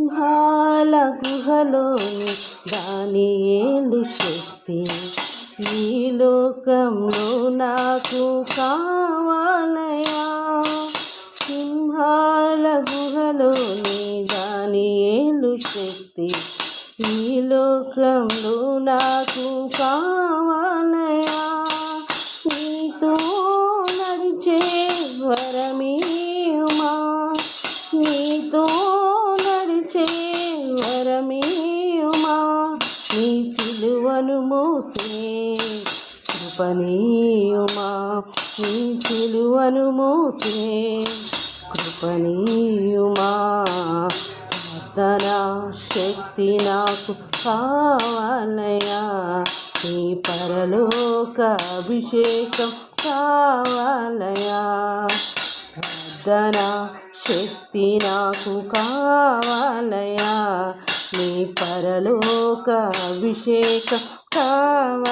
సింహాల గుహలోని దానియేలు శక్తి ఈ లోకంలో నాకు కావాలయా. సింహాల గుహలోని దానియేలు శక్తి ఈ లోకంలో నాకు కావాలయా. నీతో నడిచే వరమేయుమా, నీతో నడిచే వరమేయుమా, నీ సిలువను మోసే కృపనీయుమా, నీ సిలువను మోసే కృపనీయుమా. ప్రార్థన శక్తి నాకు కావాలయా, నీ పరలోక అభిషేకం కావాలయా. ప్రార్థన శక్తి నాకు కావాలయా, నీ పరలోక అభిషేకం కావాలయా.